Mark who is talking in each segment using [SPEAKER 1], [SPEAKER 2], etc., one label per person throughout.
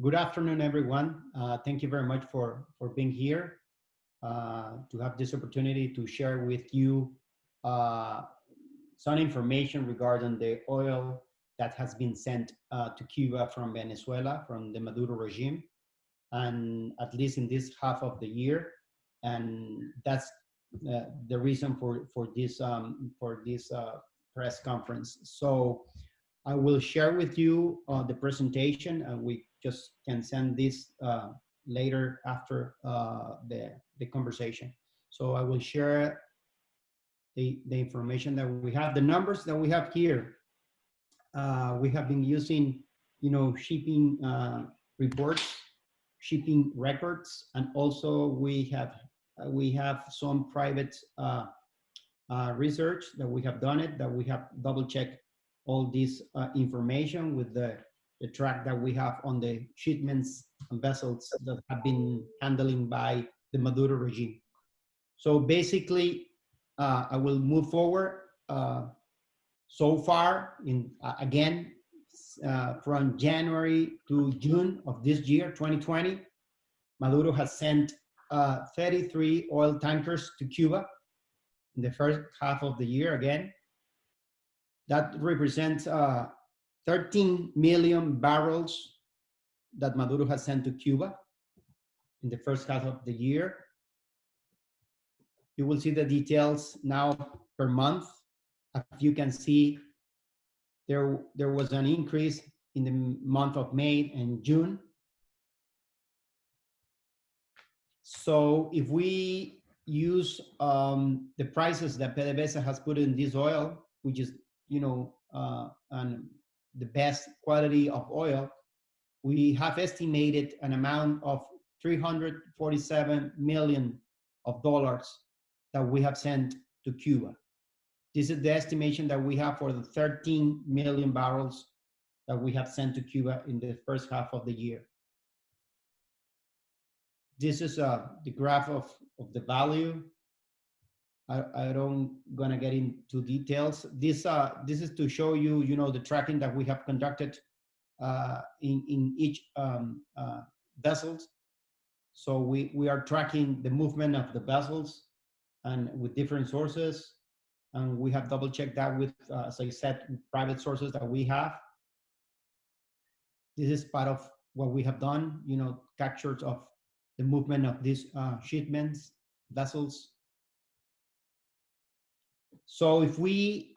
[SPEAKER 1] Good afternoon, everyone. Thank you very much for being here to have this opportunity to share with you uh, some information regarding the oil that has been sent to Cuba from Venezuela, from the Maduro regime, and at least in this half of the year. And that's the reason for this press conference. So I will share with you the presentation, and we just can send this later after the conversation. So I will share the information that we have, the numbers that we have here. We have been using, shipping reports, shipping records, and also we have some private research that we have done it, that we have double checked all this information with the track that we have on the shipments and vessels that have been handling by the Maduro regime. So basically, I will move forward. So far, again, from January to June of this year, 2020, Maduro has sent 33 oil tankers to Cuba in the first half of the year again. That represents 13 million barrels that Maduro has sent to Cuba in the first half of the year. You will see the details now per month. As you can see, there was an increase in the month of May and June. So if we use the prices that PDVSA has put in this oil, which is and the best quality of oil, we have estimated an amount of $347 million that we have sent to Cuba. This is the estimation that we have for the 13 million barrels that we have sent to Cuba in the first half of the year. This is the graph of the value. I don't gonna get into details. This is to show you, the tracking that we have conducted in each vessels. So we are tracking the movement of the vessels and with different sources, and we have double checked that with, as I said, private sources that we have. This is part of what we have done, captures of the movement of these shipments, vessels. So if we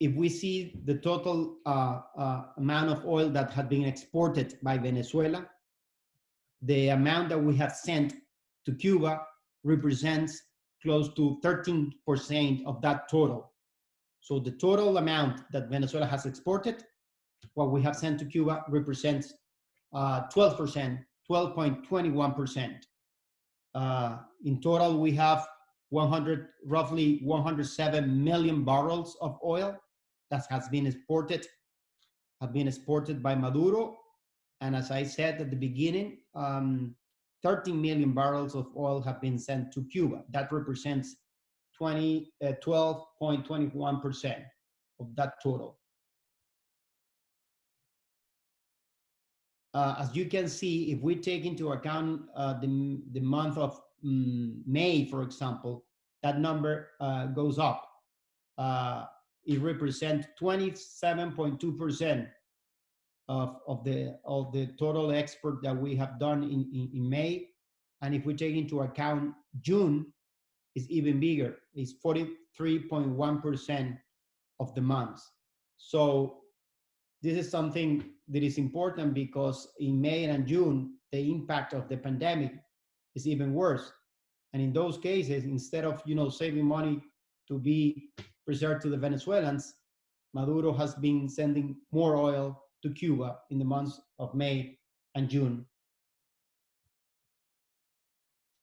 [SPEAKER 1] see the total amount of oil that had been exported by Venezuela, the amount that we have sent to Cuba represents close to 13% of that total. So the total amount that Venezuela has exported, what we have sent to Cuba represents 12%, 12.21%. In total, we have roughly 107 million barrels of oil that have been exported by Maduro. And as I said at the beginning, 13 million barrels of oil have been sent to Cuba. That represents 12.21% of that total. As you can see, if we take into account the month of May, for example, that number goes up. It represents 27.2% of the total export that we have done in May. And if we take into account June, it's even bigger. It's 43.1% of the months. So this is something that is important because in May and June, the impact of the pandemic is even worse. And in those cases, instead of saving money to be preserved to the Venezuelans, Maduro has been sending more oil to Cuba in the months of May and June.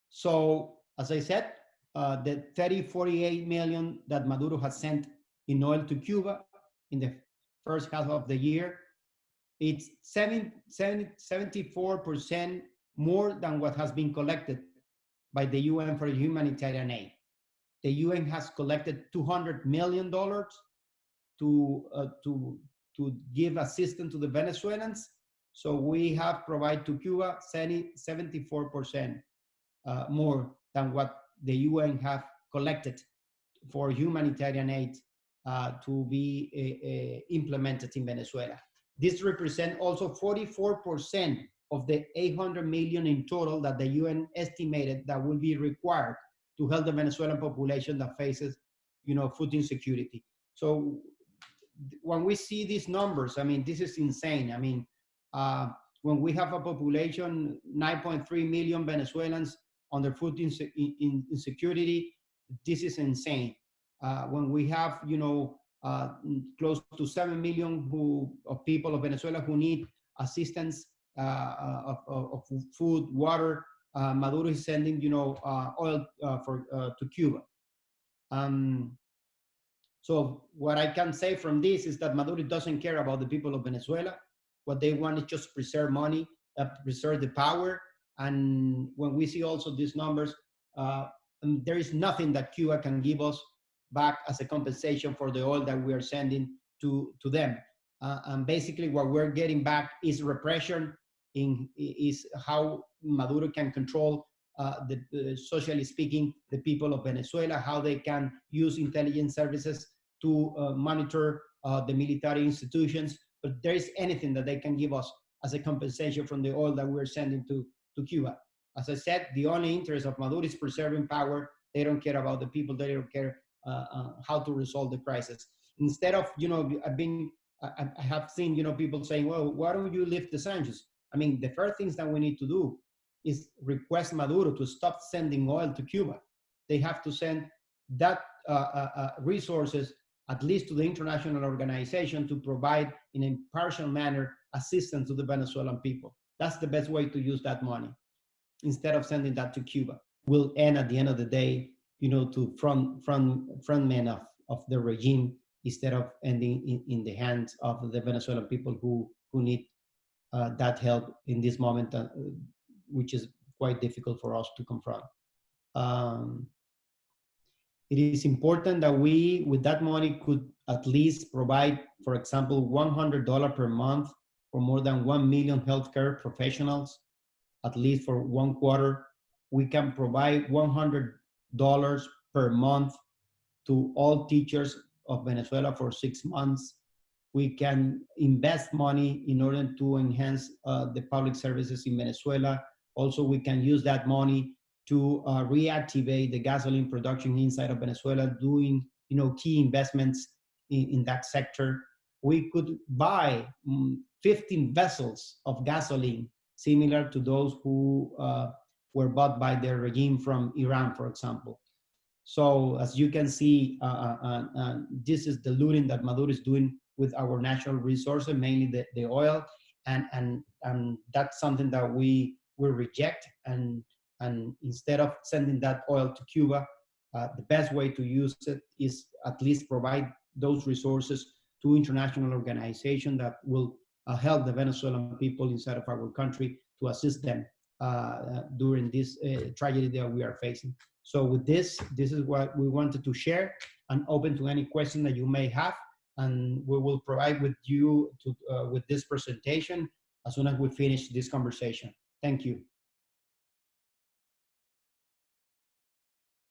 [SPEAKER 1] So, as I said, the 48 million that Maduro has sent in oil to Cuba in the first half of the year, it's 74% more than what has been collected by the UN for humanitarian aid. The UN has collected $200 million to give assistance to the Venezuelans, So we have provided to Cuba 74% more than what the UN have collected for humanitarian aid to be implemented in Venezuela. This represents also 44% of the 800 million in total that the UN estimated that will be required to help the Venezuelan population that faces, food insecurity. So when we see these numbers, I mean, this is insane. I mean, when we have a population, 9.3 million Venezuelans under food insecurity, this is insane. When we have, close to 7 million of people of Venezuela who need assistance of food, water, Maduro is sending, oil to Cuba. So what I can say from this is that Maduro doesn't care about the people of Venezuela. What they want is just preserve money, preserve the power. And when we see also these numbers, there is nothing that Cuba can give us back as a compensation for the oil that we are sending to them. And basically what we're getting back is repression, is how Maduro can control, socially speaking, the people of Venezuela, how they can use intelligence services to monitor the military institutions. But there is anything that they can give us as a compensation from the oil that we're sending to Cuba. As I said, the only interest of Maduro is preserving power. They don't care about the people. They don't care how to resolve the crisis. Instead of, I have seen, people saying, well, why don't you lift the sanctions? I mean, the first things that we need to do is request Maduro to stop sending oil to Cuba. They have to send that resources, at least to the international organization, to provide in an impartial manner assistance to the Venezuelan people. That's the best way to use that money, instead of sending that to Cuba. Will end at the end of the day, to front men of the regime, instead of ending in the hands of the Venezuelan people who need that help in this moment, which is quite difficult for us to confront. It is important that we, with that money, could at least provide, for example, $100 per month for more than 1 million healthcare professionals, at least for 1 quarter. We can provide $100 per month to all teachers of Venezuela for 6 months. We can invest money in order to enhance the public services in Venezuela. Also, we can use that money to reactivate the gasoline production inside of Venezuela, doing key investments in that sector. We could buy 15 vessels of gasoline, similar to those who were bought by the regime from Iran, for example. So as you can see, this is the looting that Maduro is doing with our natural resources, mainly the oil, and that's something that we will reject. And instead of sending that oil to Cuba, the best way to use it is at least provide those resources to international organizations that will help the Venezuelan people inside of our country, to assist them during this tragedy that we are facing. So with this is what we wanted to share, and open to any question that you may have. And we will provide with you with this presentation as soon as we finish this conversation. Thank you.